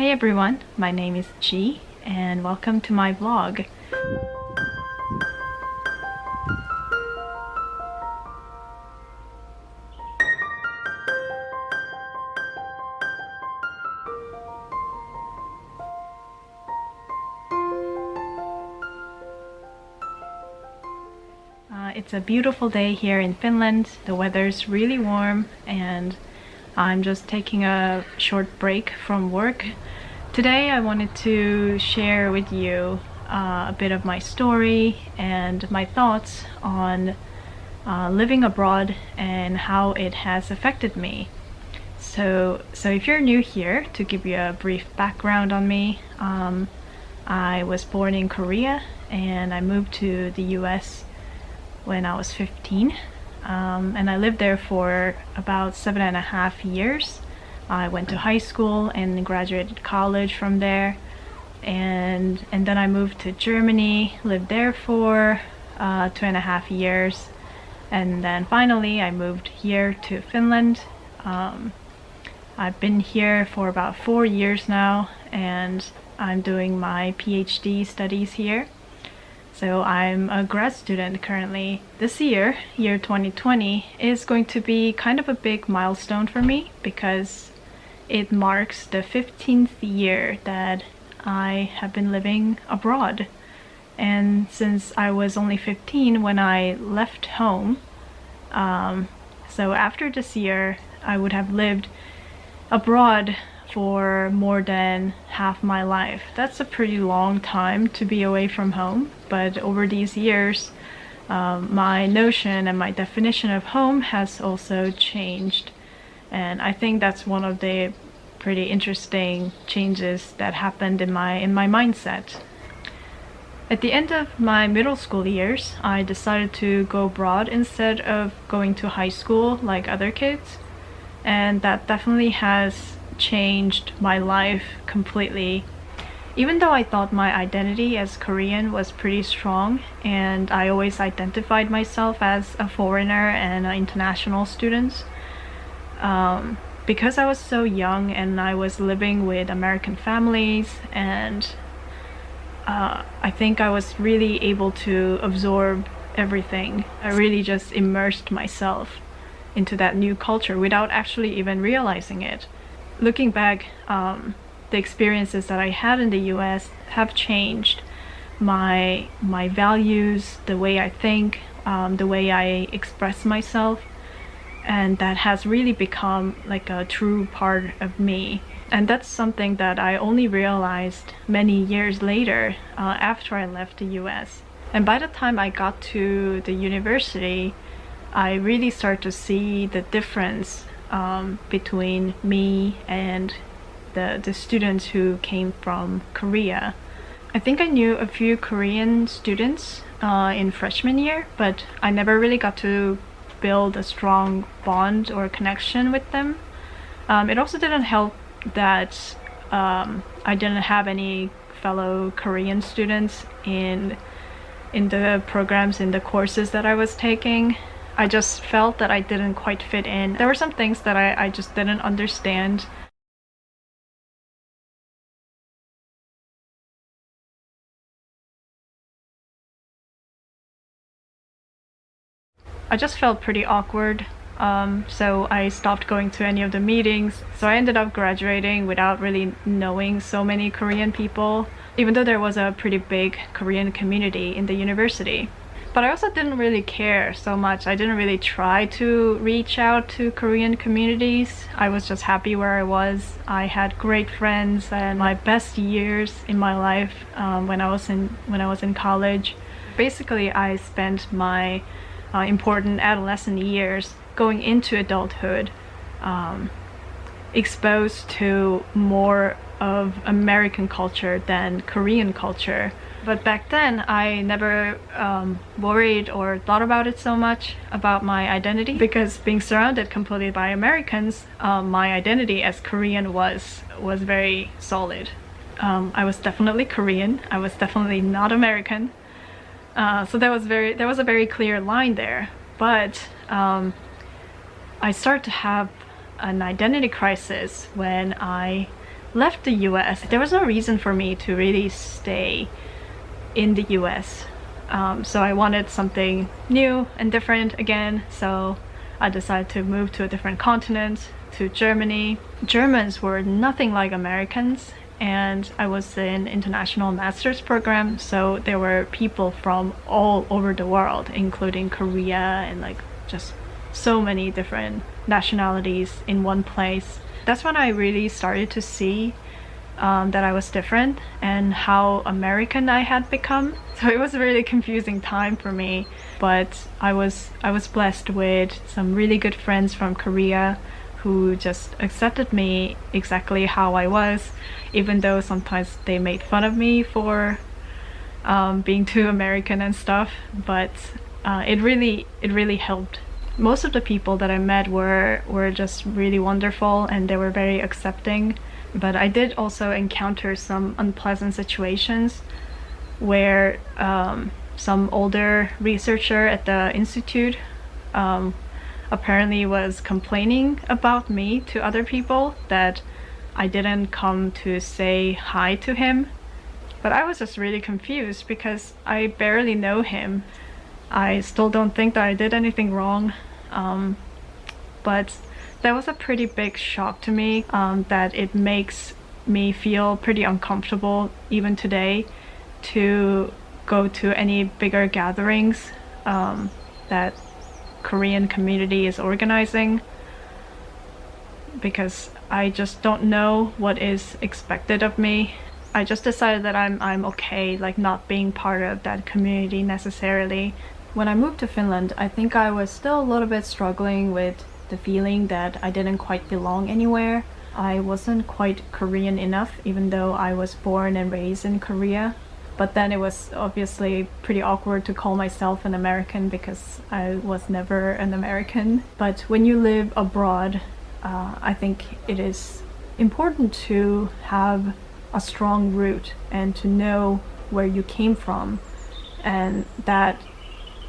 Hey everyone, my name is Chi and welcome to my vlog. It's a beautiful day here in Finland. The weather's really warm and I'm just taking a short break from work. Today I wanted to share with you a bit of my story and my thoughts on living abroad and how it has affected me. So if you're new here, to give you a brief background on me, I was born in Korea and I moved to the US when I was 15. And I lived there for about 7.5 years. I went to high school and graduated college from there, and then I moved to Germany, lived there for 2.5 years, and then finally I moved here to Finland. I've been here for about 4 years now, and I'm doing my PhD studies here. So I'm a grad student currently. This year, year 2020, is going to be kind of a big milestone for me because it marks the 15th year that I have been living abroad. And since I was only 15 when I left home, so after this year, I would have lived abroad for more than half my life. That's a pretty long time to be away from home, but over these years my notion and my definition of home has also changed, and I think that's one of the pretty interesting changes that happened in my mindset. At the end of my middle school years, I decided to go abroad instead of going to high school like other kids, and that definitely has changed my life completely. Even though I thought my identity as Korean was pretty strong and I always identified myself as a foreigner and an international student, because I was so young and I was living with American families, and I think I was really able to absorb everything. I really just immersed myself into that new culture without actually even realizing it. Looking back, the experiences that I had in the US have changed my values, the way I think, the way I express myself, and that has really become like a true part of me. And that's something that I only realized many years later, after I left the US. And by the time I got to the university, I really started to see the difference between me and the students who came from Korea. I think I knew a few Korean students in freshman year, but I never really got to build a strong bond or connection with them. It also didn't help that I didn't have any fellow Korean students in the programs, in the courses that I was taking. I just felt that I didn't quite fit in. There were some things that I just didn't understand. I just felt pretty awkward, so I stopped going to any of the meetings. So I ended up graduating without really knowing so many Korean people, even though there was a pretty big Korean community in the university. But I also didn't really care so much. I didn't really try to reach out to Korean communities. I was just happy where I was. I had great friends, and my best years in my life when I was in college. Basically, I spent my important adolescent years going into adulthood exposed to more of American culture than Korean culture. But back then, I never worried or thought about it so much about my identity, because being surrounded completely by Americans, my identity as Korean was very solid. I was definitely Korean. I was definitely not American. So there was a very clear line there. But I started to have an identity crisis when I left the US, there was no reason for me to really stay in the US. So I wanted something new and different again, so I decided to move to a different continent, to Germany. Germans were nothing like Americans, and I was in international master's program, so there were people from all over the world, including Korea and like just so many different nationalities in one place. That's when I really started to see that I was different and how American I had become. So it was a really confusing time for me, but I was blessed with some really good friends from Korea who just accepted me exactly how I was, even though sometimes they made fun of me for being too American and stuff. But it really helped. Most of the people that I met were just really wonderful, and they were very accepting. But I did also encounter some unpleasant situations where some older researcher at the institute apparently was complaining about me to other people, that I didn't come to say hi to him. But I was just really confused because I barely know him. I still don't think that I did anything wrong. But that was a pretty big shock to me, that it makes me feel pretty uncomfortable even today to go to any bigger gatherings that Korean community is organizing, because I just don't know what is expected of me. I just decided that I'm okay, like not being part of that community necessarily. When I moved to Finland, I think I was still a little bit struggling with the feeling that I didn't quite belong anywhere. I wasn't quite Korean enough, even though I was born and raised in Korea. But then it was obviously pretty awkward to call myself an American because I was never an American. But when you live abroad, I think it is important to have a strong root and to know where you came from, and that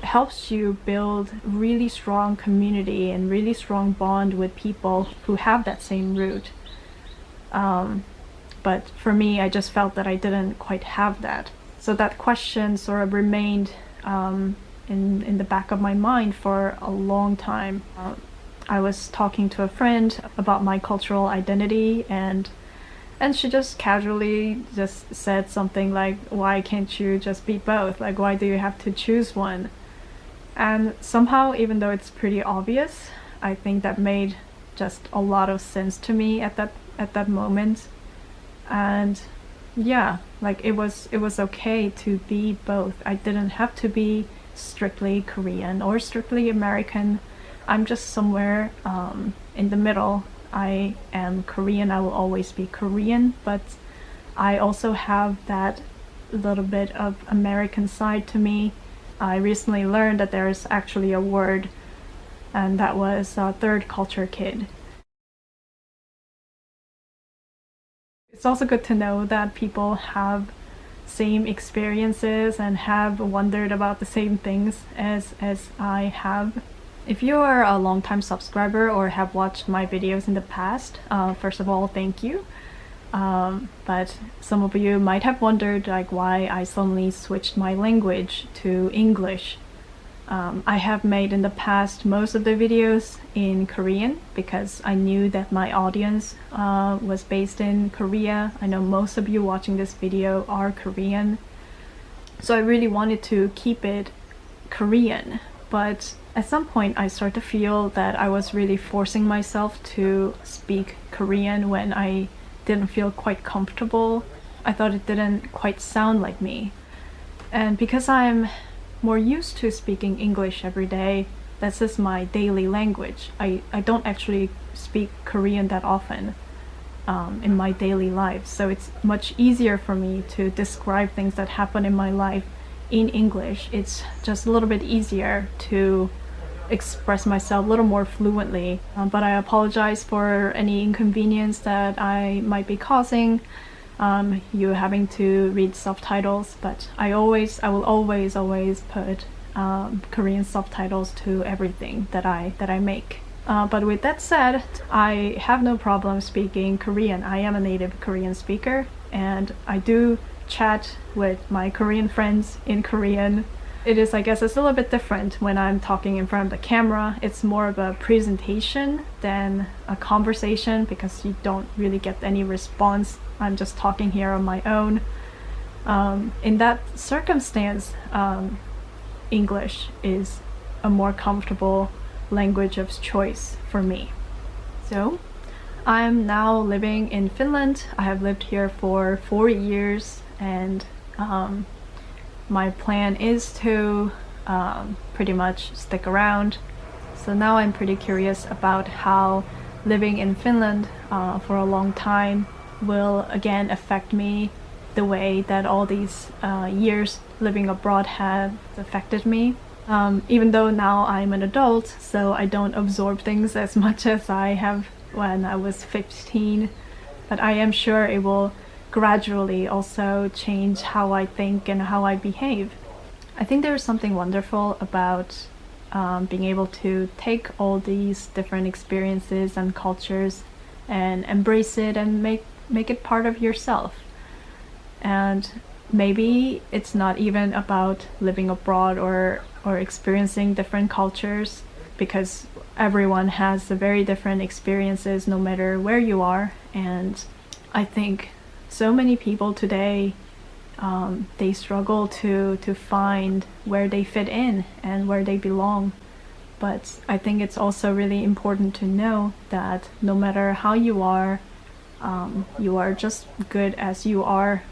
helps you build really strong community and really strong bond with people who have that same root. But for me, I just felt that I didn't quite have that. So that question sort of remained in the back of my mind for a long time. I was talking to a friend about my cultural identity, and she just casually just said something like, why can't you just be both? Like, why do you have to choose one? And somehow, even though it's pretty obvious, I think that made just a lot of sense to me at that moment. And yeah, like it was okay to be both. I didn't have to be strictly Korean or strictly American. I'm just somewhere in the middle. I am Korean, I will always be Korean, but I also have that little bit of American side to me. I recently learned that there is actually a word, and that was third culture kid. It's also good to know that people have same experiences and have wondered about the same things as I have. If you are a long-time subscriber or have watched my videos in the past, first of all, thank you. But some of you might have wondered like why I suddenly switched my language to English. I have made in the past most of the videos in Korean because I knew that my audience was based in Korea. I know most of you watching this video are Korean. So I really wanted to keep it Korean. But at some point I started to feel that I was really forcing myself to speak Korean when I didn't feel quite comfortable. I thought it didn't quite sound like me. And because I'm more used to speaking English every day, that's just my daily language. I don't actually speak Korean that often in my daily life. So it's much easier for me to describe things that happen in my life in English. It's just a little bit easier to express myself a little more fluently. But I apologize for any inconvenience that I might be causing you having to read subtitles, but I will always put Korean subtitles to everything that I make. But with that said, I have no problem speaking Korean. I am a native Korean speaker, and I do chat with my Korean friends in Korean. It is, I guess, it's a little bit different when I'm talking in front of the camera. It's more of a presentation than a conversation because you don't really get any response. I'm just talking here on my own. In that circumstance, English is a more comfortable language of choice for me. So, I'm now living in Finland. I have lived here for 4 years, and my plan is to pretty much stick around. So now I'm pretty curious about how living in Finland for a long time will again affect me the way that all these years living abroad have affected me. Even though now I'm an adult, so I don't absorb things as much as I have when I was 15, but I am sure it will gradually also change how I think and how I behave. I think there's something wonderful about being able to take all these different experiences and cultures and embrace it and make it part of yourself. And maybe it's not even about living abroad or experiencing different cultures, because everyone has a very different experiences no matter where you are. And I think so many people today, they struggle to find where they fit in and where they belong. But I think it's also really important to know that no matter how you are just good as you are.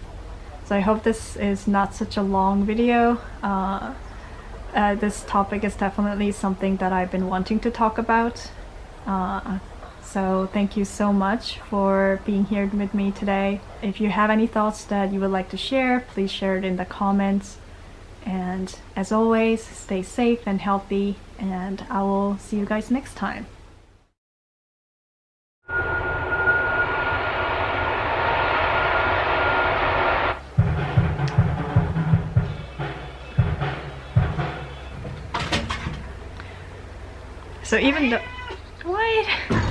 So I hope this is not such a long video. This topic is definitely something that I've been wanting to talk about. So thank you so much for being here with me today. If you have any thoughts that you would like to share, please share it in the comments. And as always, stay safe and healthy, and I will see you guys next time. So even though... Wait!